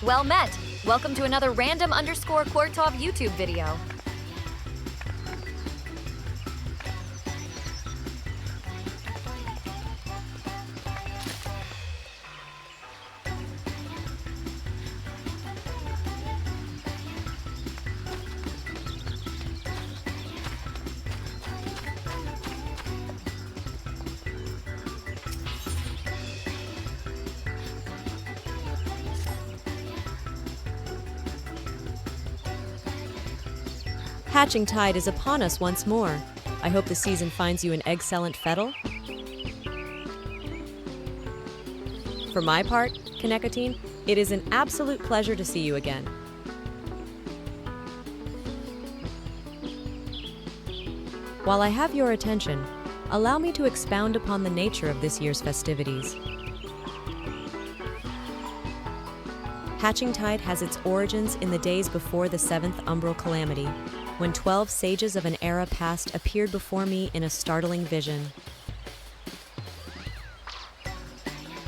Well met. Welcome to another random_Quartov YouTube video. Hatching tide is upon us once more. I hope the season finds you an excellent fettle. For my part, Kanekatine, it is an absolute pleasure to see you again. While I have your attention, allow me to expound upon the nature of this year's festivities. Hatching tide has its origins in the days before the 7th umbral calamity, when 12 sages of an era past appeared before me in a startling vision.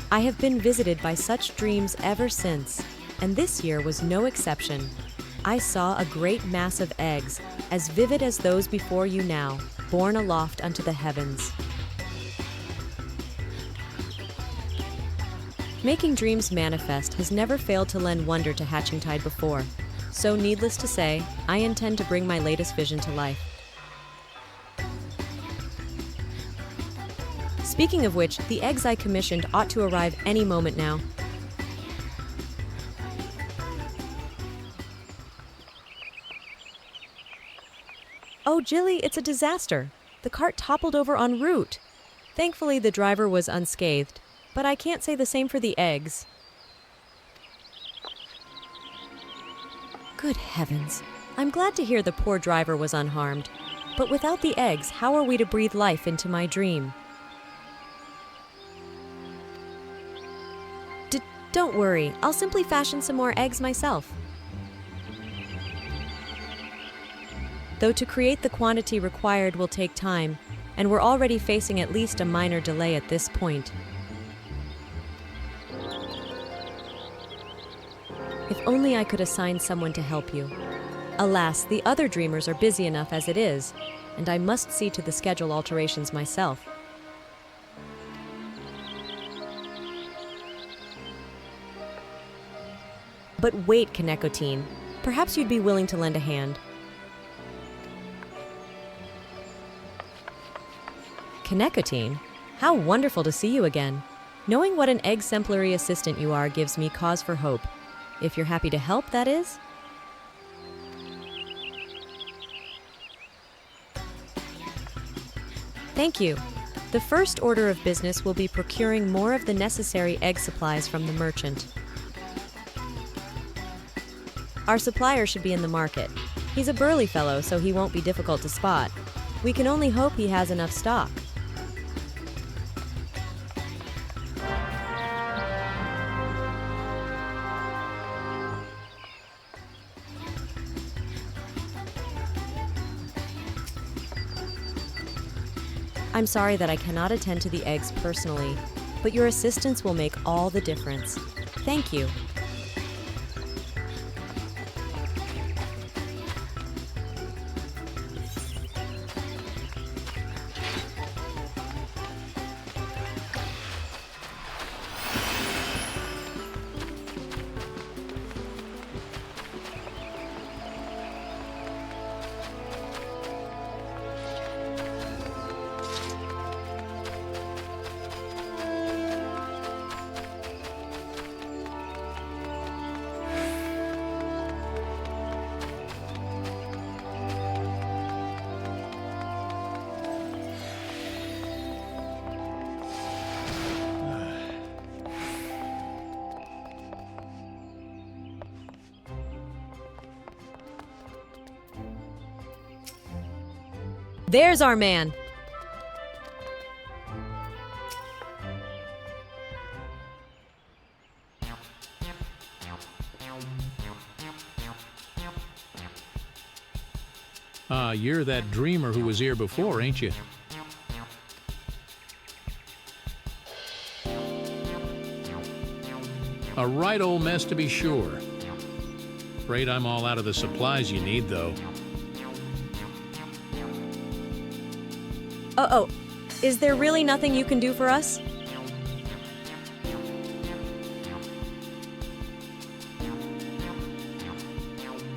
I have been visited by such dreams ever since, and this year was no exception. I saw a great mass of eggs, as vivid as those before you now, borne aloft unto the heavens. Making dreams manifest has never failed to lend wonder to Hatching Tide before. So needless to say, I intend to bring my latest vision to life. Speaking of which, the eggs I commissioned ought to arrive any moment now. Oh, Jihli, it's a disaster. The cart toppled over en route. Thankfully, the driver was unscathed, but I can't say the same for the eggs. Good heavens. I'm glad to hear the poor driver was unharmed. But without the eggs, how are we to breathe life into my dream? Don't worry, I'll simply fashion some more eggs myself. Though to create the quantity required will take time, and we're already facing at least a minor delay at this point. If only I could assign someone to help you. Alas, the other dreamers are busy enough as it is, and I must see to the schedule alterations myself. But wait, Kanekotine. Perhaps you'd be willing to lend a hand. Kanekotine? How wonderful to see you again. Knowing what an exemplary assistant you are gives me cause for hope. If you're happy to help, that is. Thank you. The first order of business will be procuring more of the necessary egg supplies from the merchant. Our supplier should be in the market. He's a burly fellow, so he won't be difficult to spot. We can only hope he has enough stock. I'm sorry that I cannot attend to the eggs personally, but your assistance will make all the difference. Thank you. There's our man. You're that dreamer who was here before, ain't you? A right old mess to be sure. Afraid I'm all out of the supplies you need, though. Oh, is there really nothing you can do for us?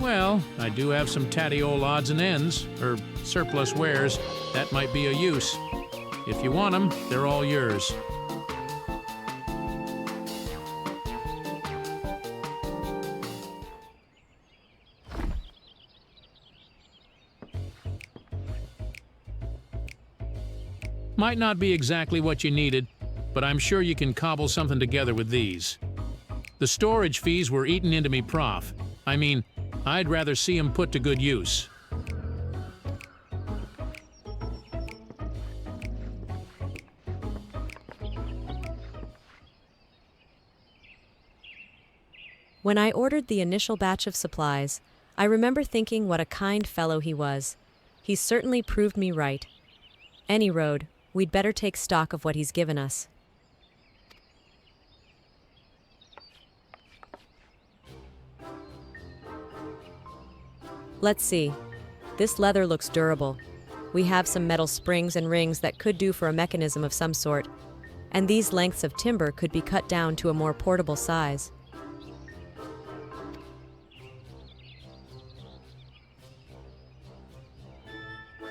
Well, I do have some tatty old odds and ends, or surplus wares, that might be of use. If you want them, they're all yours. Might not be exactly what you needed, but I'm sure you can cobble something together with these. The storage fees were eaten into me, Prof. I mean, I'd rather see 'em put to good use. When I ordered the initial batch of supplies, I remember thinking what a kind fellow he was. He certainly proved me right. Any road, we'd better take stock of what he's given us. Let's see. This leather looks durable. We have some metal springs and rings that could do for a mechanism of some sort, and these lengths of timber could be cut down to a more portable size.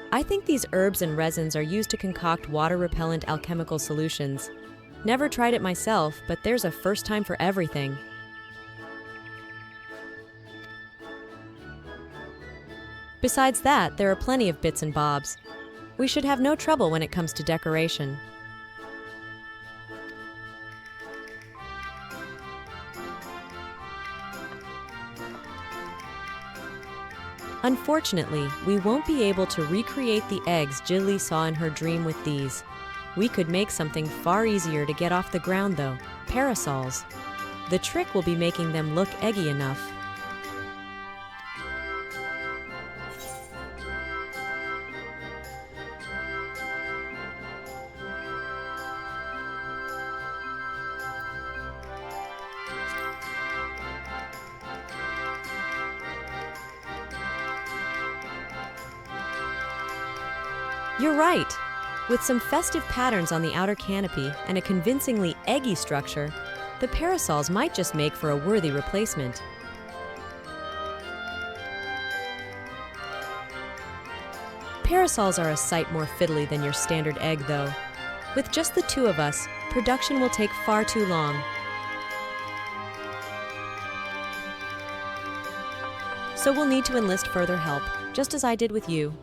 I think these herbs and resins are used to concoct water-repellent alchemical solutions. Never tried it myself, but there's a first time for everything. Besides that, there are plenty of bits and bobs. We should have no trouble when it comes to decoration. Unfortunately, we won't be able to recreate the eggs Jihli saw in her dream with these. We could make something far easier to get off the ground though, parasols. The trick will be making them look eggy enough. You're right! With some festive patterns on the outer canopy and a convincingly eggy structure, the parasols might just make for a worthy replacement. Parasols are a sight more fiddly than your standard egg, though. With just the two of us, production will take far too long. So we'll need to enlist further help, just as I did with you.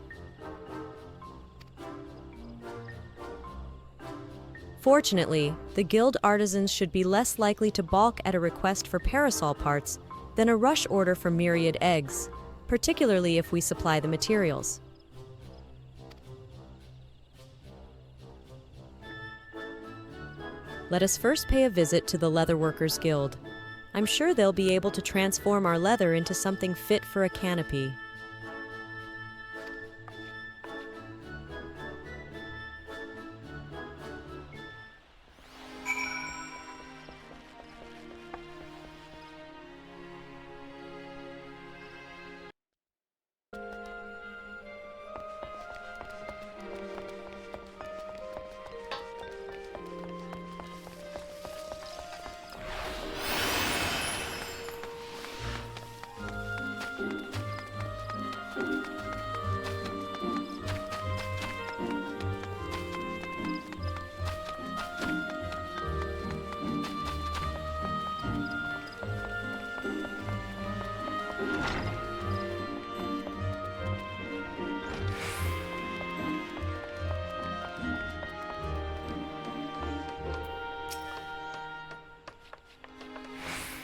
Fortunately, the guild artisans should be less likely to balk at a request for parasol parts than a rush order for myriad eggs, particularly if we supply the materials. Let us first pay a visit to the Leatherworkers Guild. I'm sure they'll be able to transform our leather into something fit for a canopy.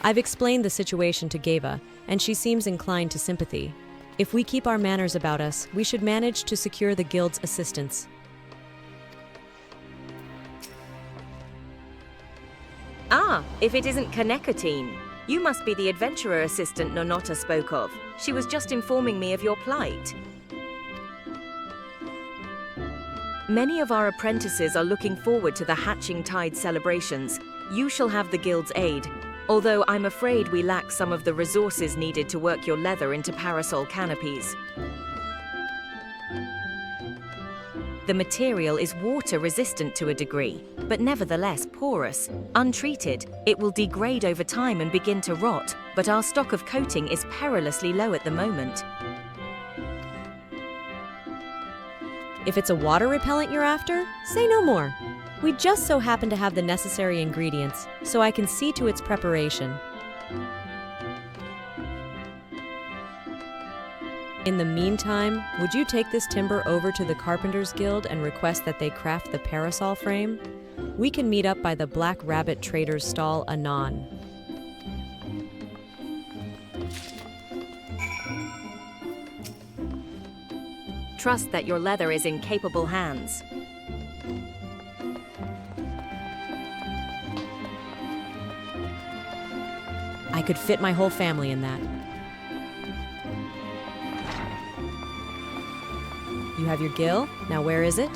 I've explained the situation to Geva, and she seems inclined to sympathy. If we keep our manners about us, we should manage to secure the guild's assistance. Ah, if it isn't Kanekatine. You must be the adventurer assistant Nonota spoke of. She was just informing me of your plight. Many of our apprentices are looking forward to the Hatching Tide celebrations. You shall have the guild's aid. although I'm afraid we lack some of the resources needed to work your leather into parasol canopies. The material is water-resistant to a degree, but nevertheless porous. Untreated, it will degrade over time and begin to rot, but our stock of coating is perilously low at the moment. If it's a water repellent you're after, say no more. We just so happen to have the necessary ingredients, so I can see to its preparation. In the meantime, would you take this timber over to the Carpenters Guild and request that they craft the parasol frame? We can meet up by the Black Rabbit Trader's stall anon. Trust that your leather is in capable hands. I could fit my whole family in that. You have your gill. Now where is it?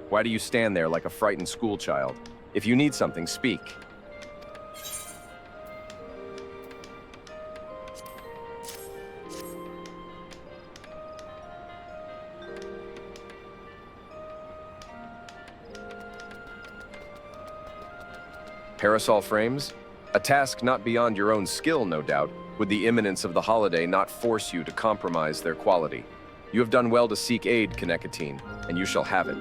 Why do you stand there like a frightened schoolchild? If you need something, speak. Parasol frames? A task not beyond your own skill, no doubt. Would the imminence of the holiday not force you to compromise their quality? You have done well to seek aid, Connecatine, and you shall have it.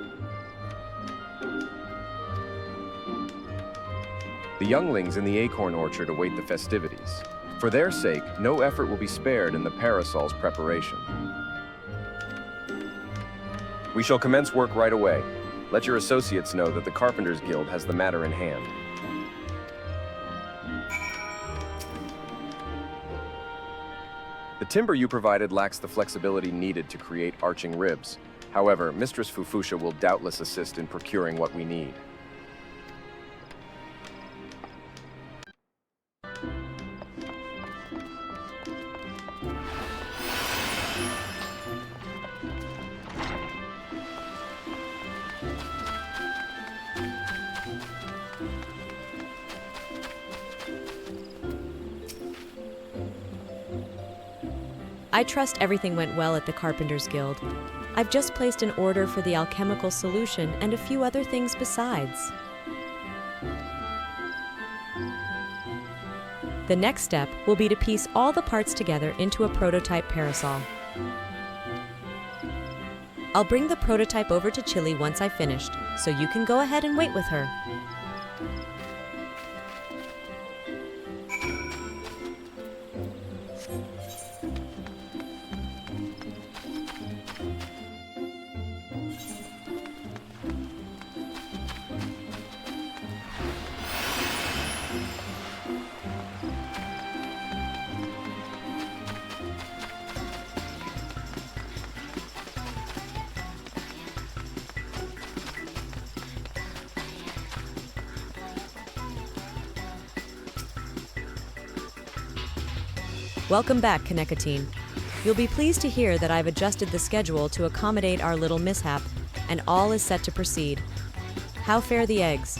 The younglings in the acorn orchard await the festivities. For their sake, no effort will be spared in the parasol's preparation. We shall commence work right away. Let your associates know that the Carpenters Guild has the matter in hand. The timber you provided lacks the flexibility needed to create arching ribs. However, Mistress Fufusha will doubtless assist in procuring what we need. I trust everything went well at the Carpenters Guild. I've just placed an order for the alchemical solution and a few other things besides. The next step will be to piece all the parts together into a prototype parasol. I'll bring the prototype over to Jihli once I've finished, so you can go ahead and wait with her. Welcome back, Connecatine. You'll be pleased to hear that I've adjusted the schedule to accommodate our little mishap, and all is set to proceed. How fare the eggs?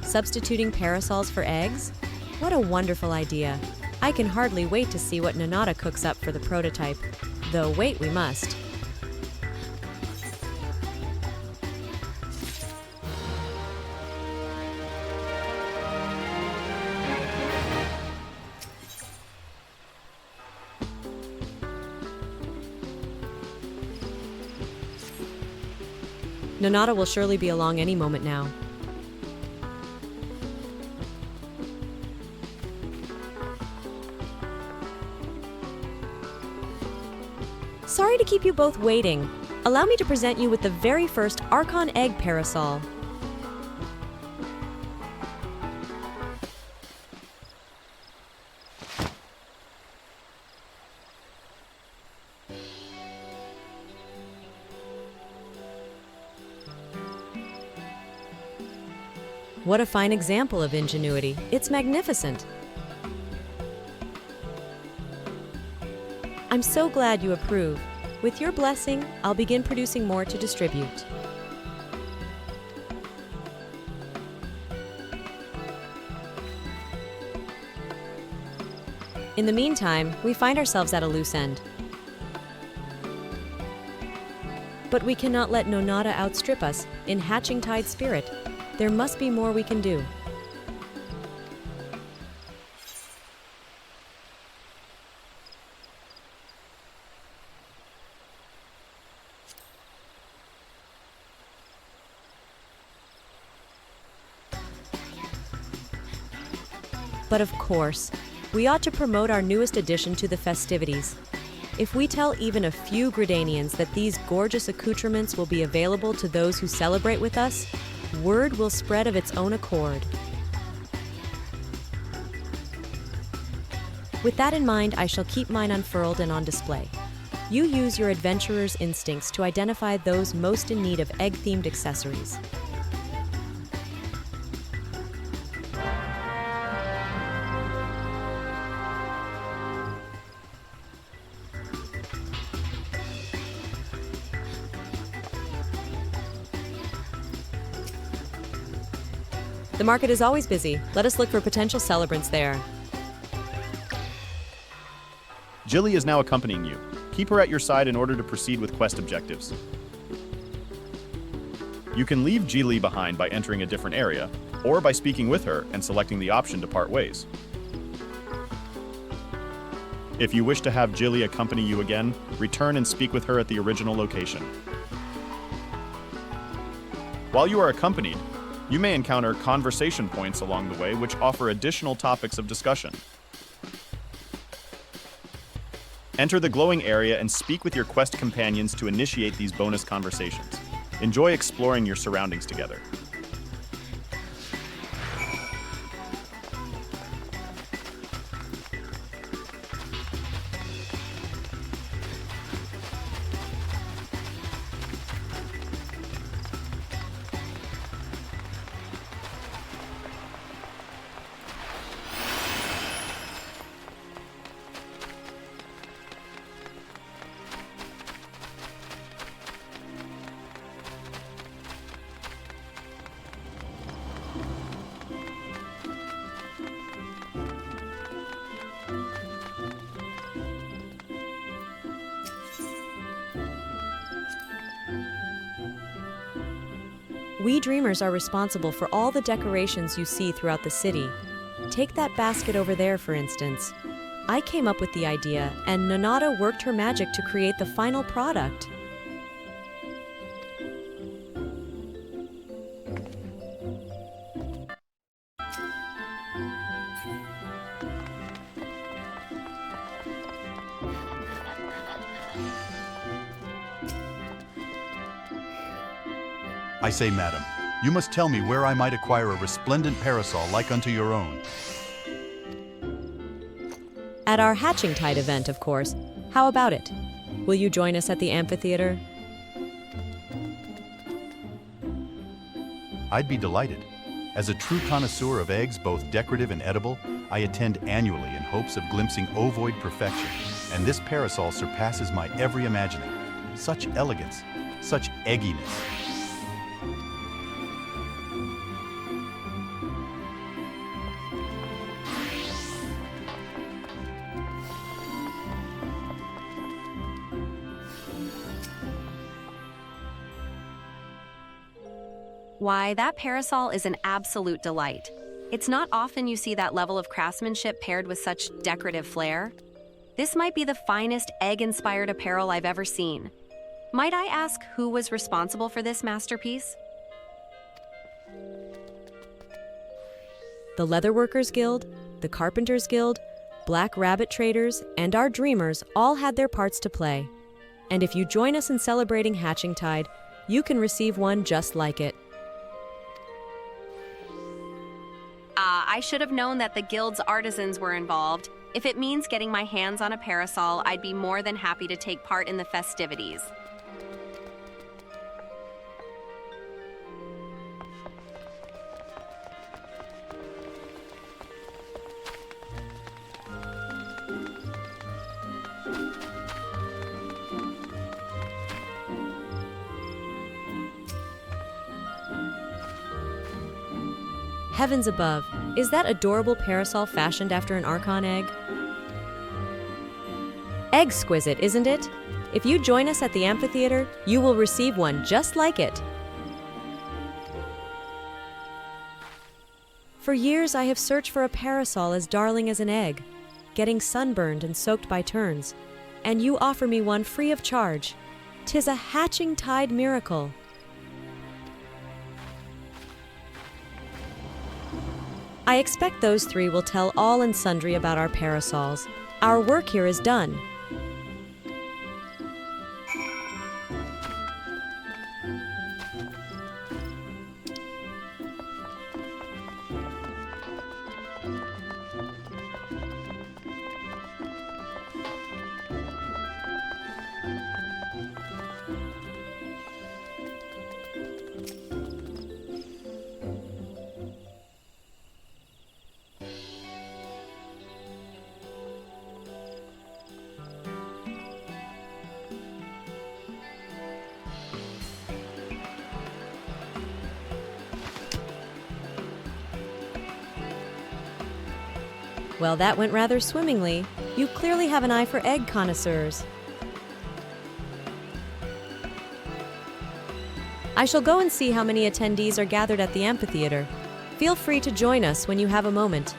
Substituting parasols for eggs? What a wonderful idea. I can hardly wait to see what Nonata cooks up for the prototype. Though wait we must. Nonata will surely be along any moment now. Sorry to keep you both waiting. Allow me to present you with the very first Archon Egg Parasol. What a fine example of ingenuity. It's magnificent. I'm so glad you approve. With your blessing, I'll begin producing more to distribute. In the meantime, we find ourselves at a loose end. But we cannot let Nonata outstrip us in hatching tide spirit. There must be more we can do. But of course, we ought to promote our newest addition to the festivities. If we tell even a few Gridanians that these gorgeous accoutrements will be available to those who celebrate with us, word will spread of its own accord. With that in mind, I shall keep mine unfurled and on display. You use your adventurer's instincts to identify those most in need of egg-themed accessories. The market is always busy. Let us look for potential celebrants there. Jihli is now accompanying you. Keep her at your side in order to proceed with quest objectives. You can leave Jihli behind by entering a different area, or by speaking with her and selecting the option to part ways. If you wish to have Jihli accompany you again, return and speak with her at the original location. While you are accompanied, you may encounter conversation points along the way which offer additional topics of discussion. Enter the glowing area and speak with your quest companions to initiate these bonus conversations. Enjoy exploring your surroundings together. We dreamers are responsible for all the decorations you see throughout the city. Take that basket over there, for instance. I came up with the idea, and Nonata worked her magic to create the final product. I say, madam, you must tell me where I might acquire a resplendent parasol like unto your own. At our Hatching Tide event, of course. How about it? Will you join us at the amphitheater? I'd be delighted. As a true connoisseur of eggs, both decorative and edible, I attend annually in hopes of glimpsing ovoid perfection, and this parasol surpasses my every imagining. Such elegance, such egginess. Why, that parasol is an absolute delight. It's not often you see that level of craftsmanship paired with such decorative flair. This might be the finest egg-inspired apparel I've ever seen. Might I ask who was responsible for this masterpiece? The Leatherworkers Guild, the Carpenters Guild, Black Rabbit Traders, and our Dreamers all had their parts to play. And if you join us in celebrating Hatching Tide, you can receive one just like it. I should have known that the guild's artisans were involved. If it means getting my hands on a parasol, I'd be more than happy to take part in the festivities. Heavens above, is that adorable parasol fashioned after an Archon egg? Exquisite, isn't it? If you join us at the amphitheater, you will receive one just like it. For years I have searched for a parasol as darling as an egg, getting sunburned and soaked by turns, and you offer me one free of charge. 'Tis a Hatching Tide miracle. I expect those three will tell all and sundry about our parasols. Our work here is done. Well, that went rather swimmingly. You clearly have an eye for egg connoisseurs. I shall go and see how many attendees are gathered at the amphitheater. Feel free to join us when you have a moment.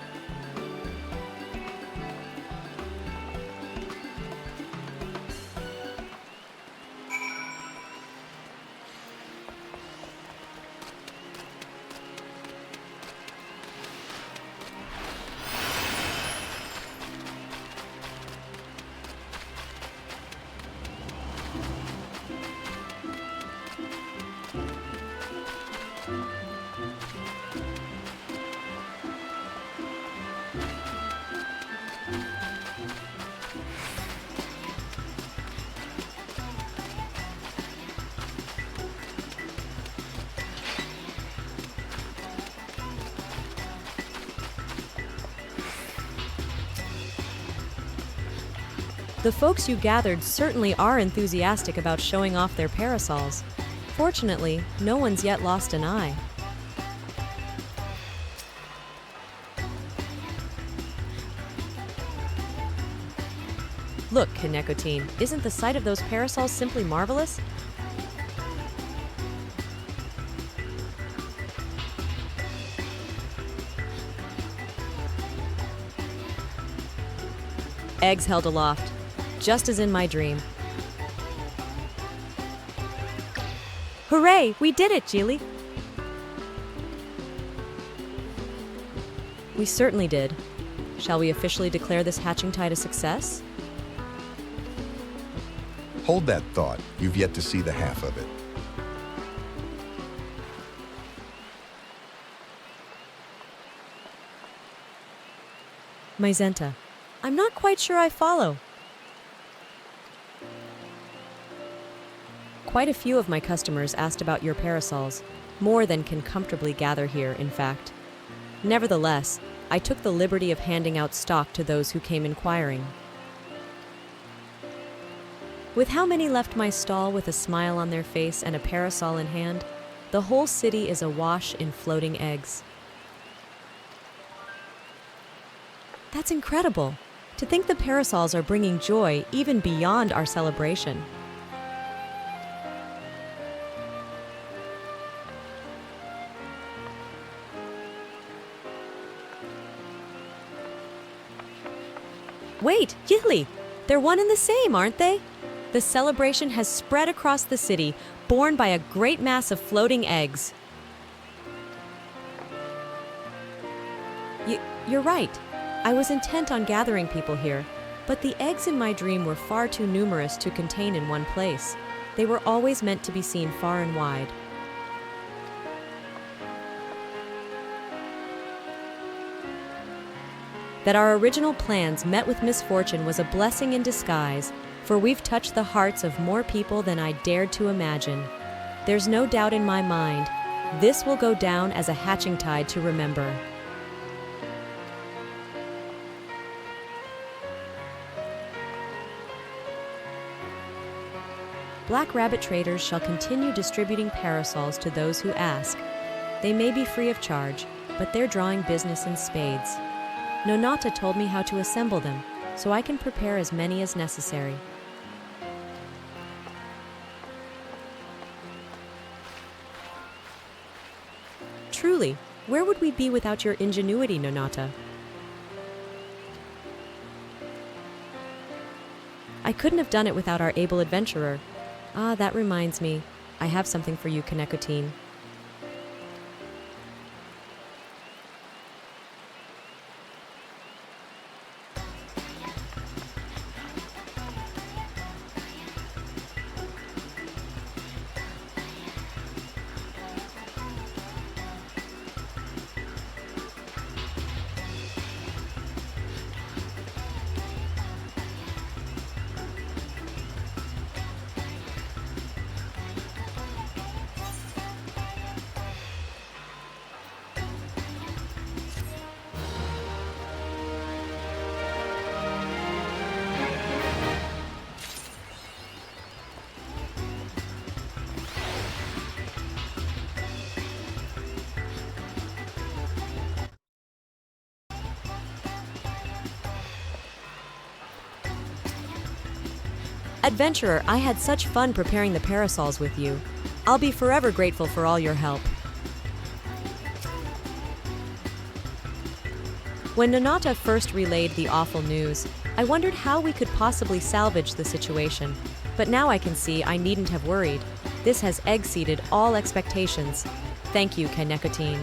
The folks you gathered certainly are enthusiastic about showing off their parasols. Fortunately, no one's yet lost an eye. Look, Kaneko-teen, isn't the sight of those parasols simply marvelous? Eggs held aloft, just as in my dream. Hooray! We did it, Jihli! We certainly did. Shall we officially declare this Hatching Tide a success? Hold that thought. You've yet to see the half of it. Myzenta, I'm not quite sure I follow. Quite a few of my customers asked about your parasols, more than can comfortably gather here, in fact. Nevertheless, I took the liberty of handing out stock to those who came inquiring. With how many left my stall with a smile on their face and a parasol in hand, the whole city is awash in floating eggs. That's incredible. To think the parasols are bringing joy even beyond our celebration. Wait, Jihli! They're one and the same, aren't they? The celebration has spread across the city, borne by a great mass of floating eggs. You're right. I was intent on gathering people here, But the eggs in my dream were far too numerous to contain in one place. They were always meant to be seen far and wide. That our original plans met with misfortune was a blessing in disguise, for we've touched the hearts of more people than I dared to imagine. There's no doubt in my mind, this will go down as a hatching tide to remember. Black Rabbit traders shall continue distributing parasols to those who ask. They may be free of charge, but they're drawing business in spades. Nonata told me how to assemble them, so I can prepare as many as necessary. Truly, where would we be without your ingenuity, Nonata? I couldn't have done it without our able adventurer. Ah, that reminds me. I have something for you, Kaneko-tin. Adventurer, I had such fun preparing the parasols with you. I'll be forever grateful for all your help. When Nonata first relayed the awful news, I wondered how we could possibly salvage the situation. But now I can see I needn't have worried. This has exceeded all expectations. Thank you, Kaneko-tin.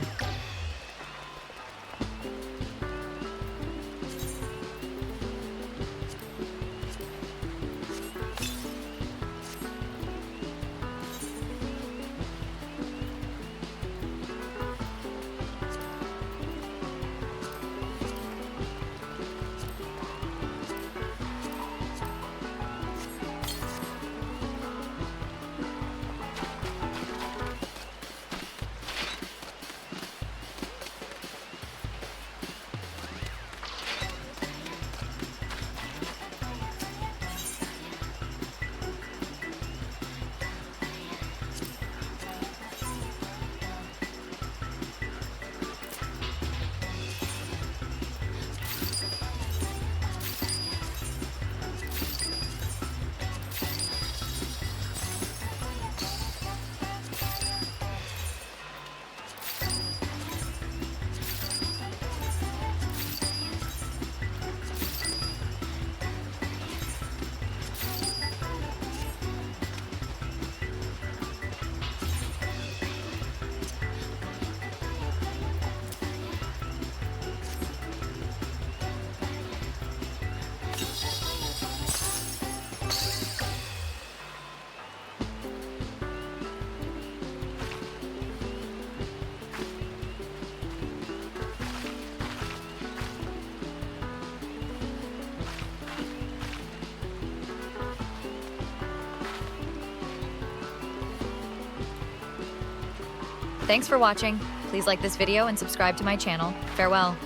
Thanks for watching. Please like this video and subscribe to my channel. Farewell.